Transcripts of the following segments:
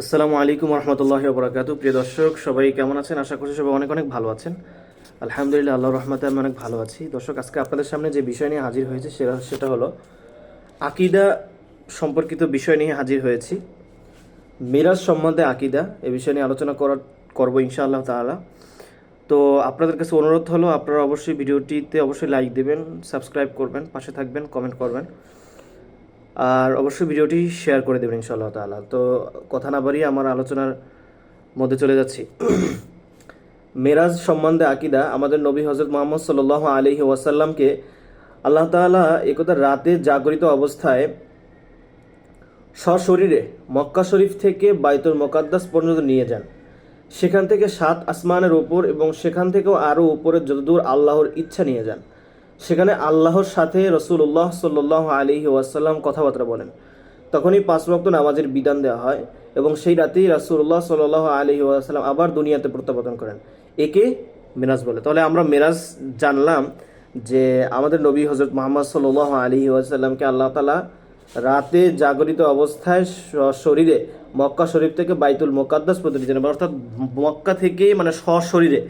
আসসালামু আলাইকুম রহমতুল্লাহি ওবরাকাতু। প্রিয় দর্শক, সবাই কেমন আছেন? আশা করছি সবাই অনেক অনেক ভালো আছেন। আলহামদুলিল্লাহ, আল্লাহর রহমতে আমি অনেক ভালো আছি। দর্শক, আজকে আপনাদের সামনে যে বিষয় নিয়ে হাজির হয়েছে সেটা হলো আকিদা সম্পর্কিত বিষয় নিয়ে হাজির হয়েছি। মিরাজ সম্বন্ধে আকিদা, এই বিষয় নিয়ে আলোচনা করবো ইনশাআল্লাহ তাআলা। তো আপনাদের কাছে অনুরোধ হলো, আপনারা অবশ্যই ভিডিওটিতে অবশ্যই লাইক দেবেন, সাবস্ক্রাইব করবেন, পাশে থাকবেন, কমেন্ট করবেন, আর অবশ্যই ভিডিওটি শেয়ার করে দেবেন ইনশাআল্লাহ তাআলা। তো কথা না বাড়িয়ে আমার আলোচনার মধ্যে চলে যাচ্ছি। মেরাজ সম্বন্ধে আকিদা, আমাদের নবী হজরত মোহাম্মদ সাল্লাল্লাহু আলাইহি ওয়াসাল্লামকে আল্লাহ তাআলা একদা রাতে জাগরিত অবস্থায় সশরীরে মক্কা শরীফ থেকে বাইতুল মুকাদ্দাস পর্যন্ত নিয়ে যান। সেখান থেকে 7 আসমানের উপর এবং সেখান থেকেও আরও উপরে যতদূর আল্লাহর ইচ্ছা নিয়ে যান। সেখানে আল্লাহর সাথে রসুল্লাহ সাল্লাল্লাহু আলাইহি ওয়াসাল্লাম কথাবার্তা বলেন। তখনই 5 ওয়াক্ত নামাজের বিধান দেওয়া হয় এবং সেই রাতেই রাসূলুল্লাহ সাল্লাল্লাহু আলাইহি ওয়াসাল্লাম আবার দুনিয়াতে প্রত্যাবর্তন করেন। একে মেরাজ বলে। তাহলে আমরা মেরাজ জানলাম যে আমাদের নবী হজরত মুহাম্মদ সাল্লাল্লাহু আলাইহি ওয়াসাল্লামকে আল্লাহ তাআলা রাতে জাগরিত অবস্থায় শরীরে মক্কা শরীফ থেকে বাইতুল মুকাদ্দাস পর্যন্ত নিয়ে যান, অর্থাৎ মক্কা থেকে, মানে সশরীরে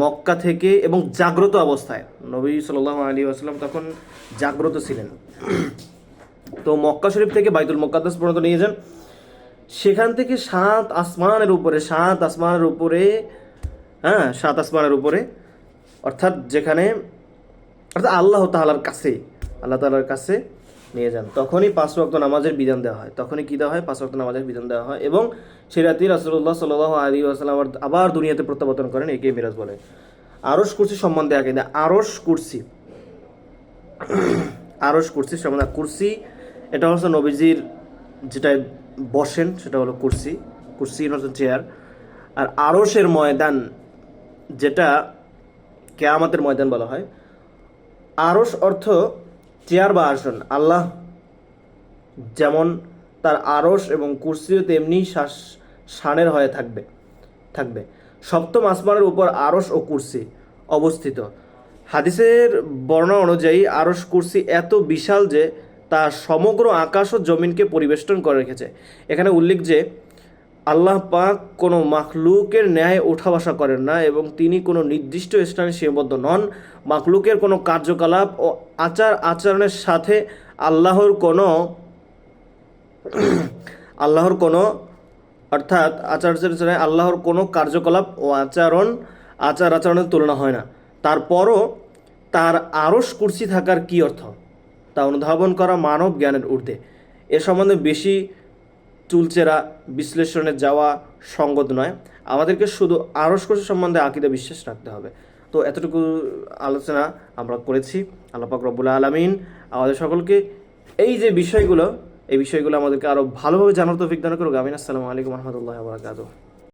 মক্কা থেকে, এবং জাগ্রত অবস্থায়। নবী সাল্লাল্লাহু আলাইহি ওয়াসাল্লাম তখন জাগ্রত ছিলেন। তো মক্কা শরীফ থেকে বাইতুল মুকাদ্দাস পর্যন্ত নিয়ে যান। সেখান থেকে 7 আসমানের উপরে, 7 আসমানের উপরে, হ্যাঁ 7 আসমানের উপরে, অর্থাৎ যেখানে, অর্থাৎ আল্লাহ তাআলার কাছে, আল্লাহ তাআলার কাছে নিয়ে যান। তখনই 5 ওয়াক্ত নামাজের বিধান দেওয়া হয়। তখনই কি দেওয়া হয়? 5 ওয়াক্ত নামাজের বিধান দেওয়া হয় এবং সেই রাতেই রাসূলুল্লাহ সাল্লাল্লাহু আলাইহি ওয়াসাল্লাম আবার দুনিয়াতে প্রত্যাবর্তন করেন। একে মিরাজ বলে। আরশ কুরসি সম্বন্ধে আকিদা। আরশ কুরসি, আরশ কুরসি সম্বন্ধে, কুরসি এটা হচ্ছে নবীজির যেটায় বসেন সেটা হলো কুরসি। কুরসি হচ্ছে চেয়ার। আর আরশের ময়দান, যেটা কিয়ামতের ময়দান বলা হয়। আরশ অর্থ চেয়ার বা আসন। আল্লাহ যেমন তার আরশ এবং কুরসিও তেমনি শানের হয়ে থাকবে। সপ্তম আসমানের উপর আরশ ও কুরসি অবস্থিত। হাদিসের বর্ণনা অনুযায়ী আরশ কুরসি এত বিশাল যে তা সমগ্র আকাশ ও জমিনকে পরিবেষ্টন করে রেখেছে। এখানে উল্লেখ যে আল্লাহ পাক কোনো মাখলুকের ন্যায় ওঠা বসা করেন না এবং তিনি কোনো নির্দিষ্ট স্থানে সীমাবদ্ধ নন। মাখলুকের কোনো কার্যকলাপ ও আচরণের সাথে আল্লাহর কোনো অর্থাৎ আল্লাহর কোনো কার্যকলাপ ও আচরণের তুলনা হয় না। তারপরও তার আরশ কুরসি থাকার কি অর্থ তা অনুধাবন করা মানব জ্ঞানের ঊর্ধ্বে। এ সম্বন্ধে বেশি চুলচেরা বিশ্লেষণে যাওয়া সঙ্গত নয়। আমাদেরকে শুধু আরশ কুরসি সম্বন্ধে আকীদা বিশ্বাস রাখতে হবে। তো এতটুকু আলোচনা আমরা করেছি। আল্লাহ পাক রব্বুল আলামিন আমাদের সকলকে এই বিষয়গুলো আমাদেরকে আরও ভালোভাবে জানার তৌফিক দান করুক। আমিন। আসসালামু আলাইকুম রহমতুল্লাহি ওয়া বারাকাতুহু।